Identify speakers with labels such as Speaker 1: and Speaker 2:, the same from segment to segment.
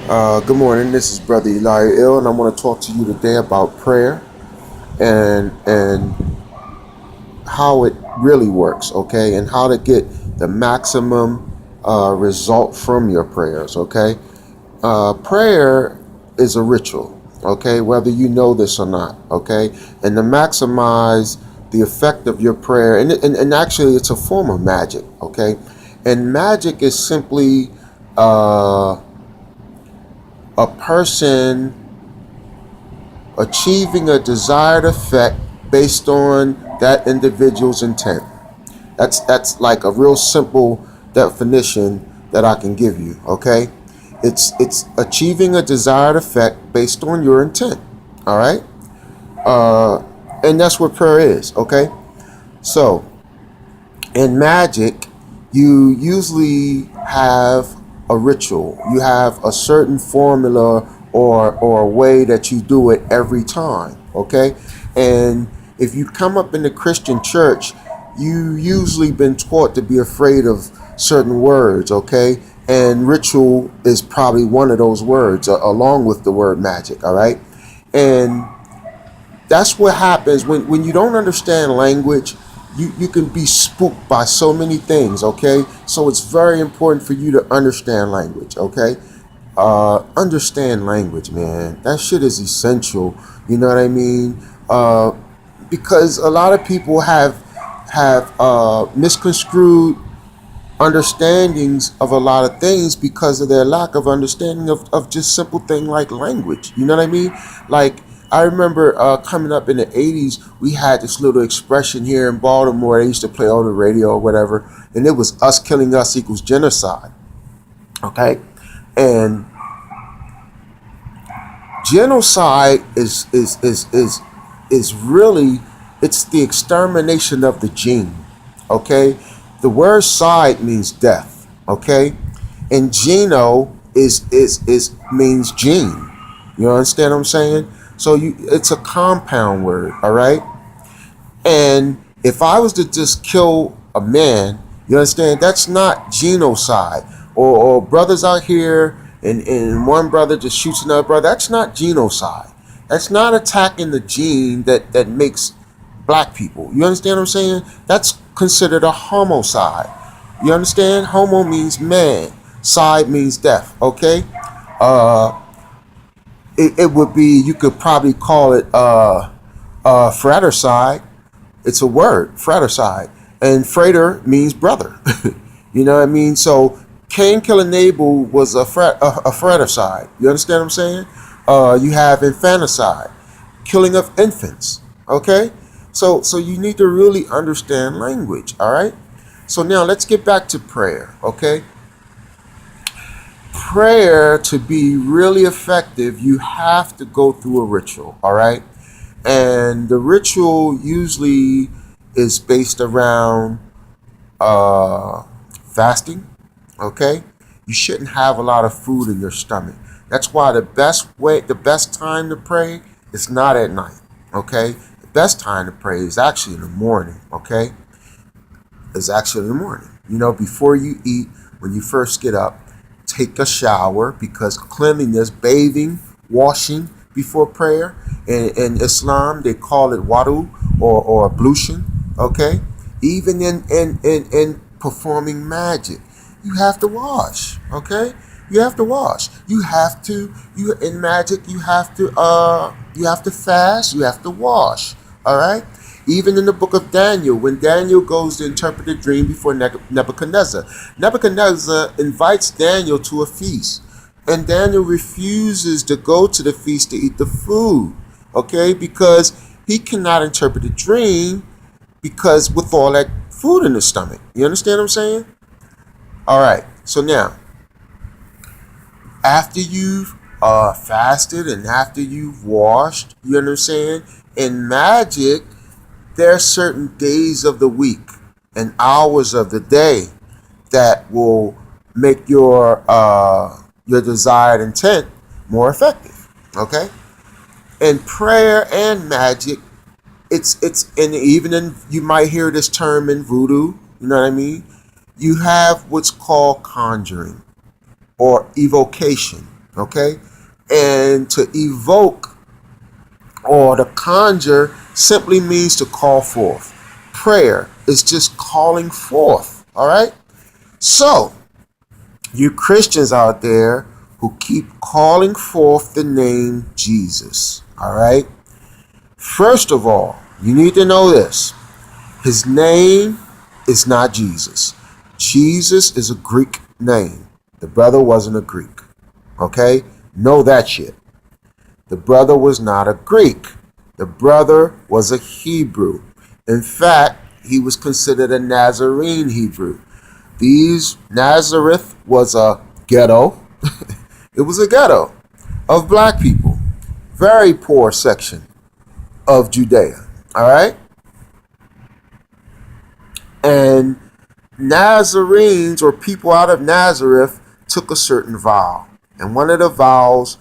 Speaker 1: Good morning. This is Brother Elihu, and I want to talk to you today about prayer and how it really works, okay, and how to get the maximum result from your prayers, okay. Prayer is a ritual, okay, whether you know this or not, okay, and to maximize the effect of your prayer, and actually it's a form of magic, okay, and magic is simply a person achieving a desired effect based on that individual's intent. That's like a real simple definition that I can give you. Okay, it's achieving a desired effect based on your intent. All right, and that's what prayer is. Okay, so in magic, you usually have a ritual. You have a certain formula or a way that you do it every time. Okay, and if you come up in the Christian church, you usually been taught to be afraid of certain words. Okay, and ritual is probably one of those words, along with the word magic. All right, and that's what happens when you don't understand language. You can be spooked by so many things, okay? So it's very important for you to understand language, okay? Understand language, man. That shit is essential. You know what I mean? Because a lot of people have misconstrued understandings of a lot of things because of their lack of understanding of just simple thing like language. You know what I mean? Like, I remember coming up in the 80s, we had this little expression here in Baltimore. They used to play on the radio or whatever, and it was us killing us equals genocide. Okay? And genocide is really, it's the extermination of the gene. Okay, the word side means death. Okay, and geno is means gene. You understand what I'm saying? So it's a compound word. All right. And if I was to just kill a man, you understand, that's not genocide. Or brothers out here, and one brother just shoots another brother. That's not genocide. That's not attacking the gene that makes black people. You understand what I'm saying? That's considered a homicide. You understand? Homo means man. Side means death. Okay? Uh, it would be, you could probably call it fratricide. It's a word, fratricide. And frater means brother. You know what I mean? So Cain killing Abel was a fratricide. You understand what I'm saying? You have infanticide, killing of infants. Okay? So you need to really understand language, all right? So now let's get back to prayer, okay? Prayer, to be really effective, you have to go through a ritual, all right? And the ritual usually is based around fasting, okay? You shouldn't have a lot of food in your stomach. That's why the best time to pray is not at night, okay? The best time to pray is actually in the morning, okay? It's actually in the morning. You know, before you eat, when you first get up, take a shower, because cleanliness, bathing, washing before prayer, in Islam they call it wudu or ablution, okay? Even in performing magic, you have to wash, okay? You have to wash. You in magic you have to fast, you have to wash. All right? Even in the book of Daniel, when Daniel goes to interpret a dream before Nebuchadnezzar, Nebuchadnezzar invites Daniel to a feast, and Daniel refuses to go to the feast to eat the food, okay? Because he cannot interpret a dream because with all that food in his stomach. You understand what I'm saying? All right. So now, after you've fasted and after you've washed, you understand? In magic, there are certain days of the week and hours of the day that will make your desired intent more effective. Okay? And prayer and magic, it's and even in, you might hear this term in voodoo, you know what I mean? You have what's called conjuring or evocation. Okay? And to evoke or to conjure simply means to call forth. Prayer is just calling forth. All right? So, you Christians out there who keep calling forth the name Jesus. All right? First of all, you need to know this. His name is not Jesus. Jesus is a Greek name. The brother wasn't a Greek. Okay? Know that shit. The brother was not a Greek. The brother was a Hebrew. In fact, he was considered a Nazarene Hebrew. Nazareth was a ghetto. It was a ghetto of black people. Very poor section of Judea. All right? And Nazarenes, or people out of Nazareth, took a certain vow. And one of the vows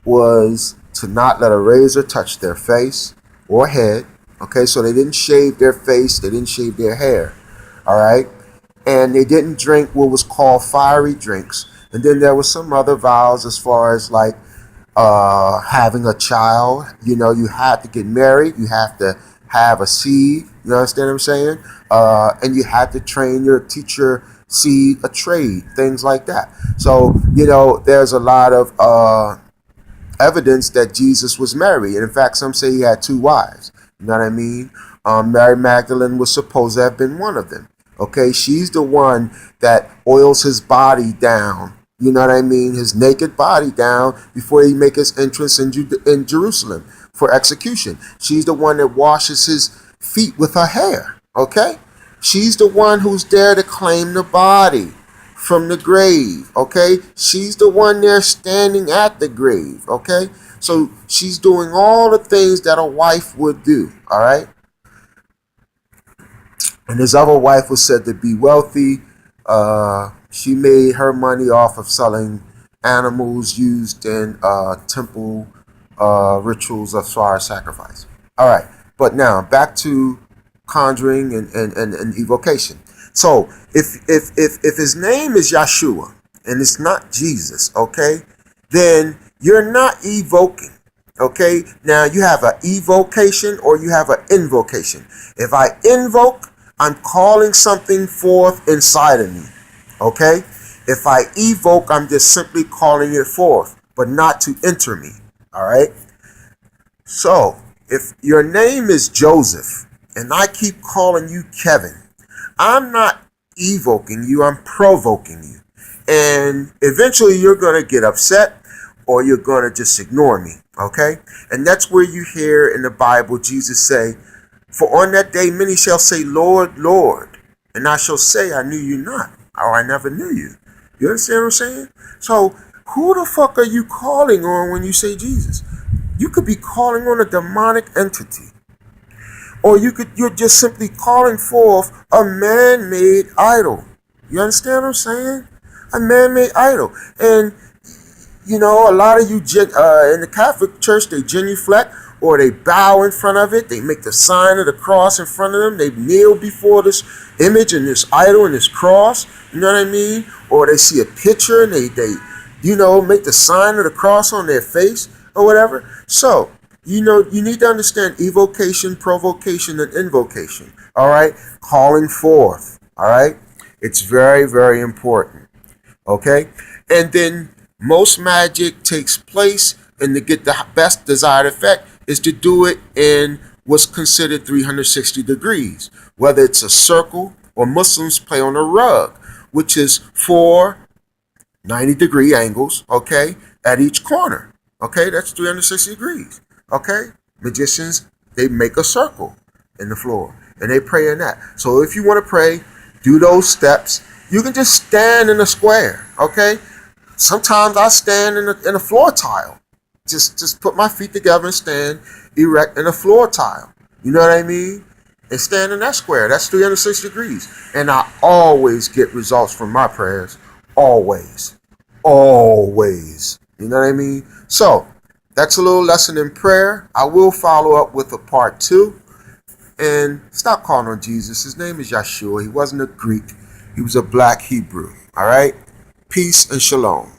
Speaker 1: was to not let a razor touch their face or head. Okay, so they didn't shave their face, they didn't shave their hair. All right? And they didn't drink what was called fiery drinks. And then there was some other vows as far as like having a child. You know, you have to get married, you have to have a seed. You understand what I'm saying? And you had to train your teacher seed a trade, things like that. So, you know, there's a lot of evidence that Jesus was married. And in fact, some say he had two wives. You know what I mean? Mary Magdalene was supposed to have been one of them. Okay, she's the one that oils his body down. You know what I mean? His naked body down before he make his entrance in Jerusalem for execution. She's the one that washes his feet with her hair. Okay? She's the one who's there to claim the body from the grave. Okay? She's the one there standing at the grave. Okay? So she's doing all the things that a wife would do. All right? And his other wife was said to be wealthy. She made her money off of selling animals used in temple rituals as far as sacrifice. All right, but now back to conjuring and evocation. So if his name is Yeshua and it's not Jesus, okay, then you're not evoking. Okay, now you have an evocation or you have an invocation. If I invoke, I'm calling something forth inside of me. Okay? If I evoke, I'm just simply calling it forth, but not to enter me. All right? So, if your name is Joseph and I keep calling you Kevin, I'm not evoking you, I'm provoking you. And eventually you're going to get upset or you're going to just ignore me. Okay? And that's where you hear in the Bible Jesus say, "For on that day many shall say, Lord, Lord, and I shall say, I knew you not, or I never knew you." You understand what I'm saying? So who the fuck are you calling on when you say Jesus? You could be calling on a demonic entity. Or you're just simply calling forth a man-made idol. You understand what I'm saying? A man-made idol. And you know, a lot of you in the Catholic Church, they genuflect or they bow in front of it. They make the sign of the cross in front of them. They kneel before this image and this idol and this cross. You know what I mean? Or they see a picture and they you know, make the sign of the cross on their face or whatever. So, you know, you need to understand evocation, provocation, and invocation. All right? Calling forth. All right? It's very, very important. Okay? And then most magic takes place, and to get the best desired effect is to do it in what's considered 360 degrees, whether it's a circle or Muslims play on a rug, which is 4 90-degree angles, okay, at each corner. Okay, that's 360 degrees. Okay, magicians, they make a circle in the floor and they pray in that. So if you want to pray, do those steps. You can just stand in a square. Okay. Sometimes I stand in a floor tile. Just put my feet together and stand erect in a floor tile. You know what I mean? And stand in that square. That's 360 degrees. And I always get results from my prayers. Always. Always. You know what I mean? So, that's a little lesson in prayer. I will follow up with a part 2. And stop calling on Jesus. His name is Yeshua. He wasn't a Greek. He was a black Hebrew. All right? Peace and shalom.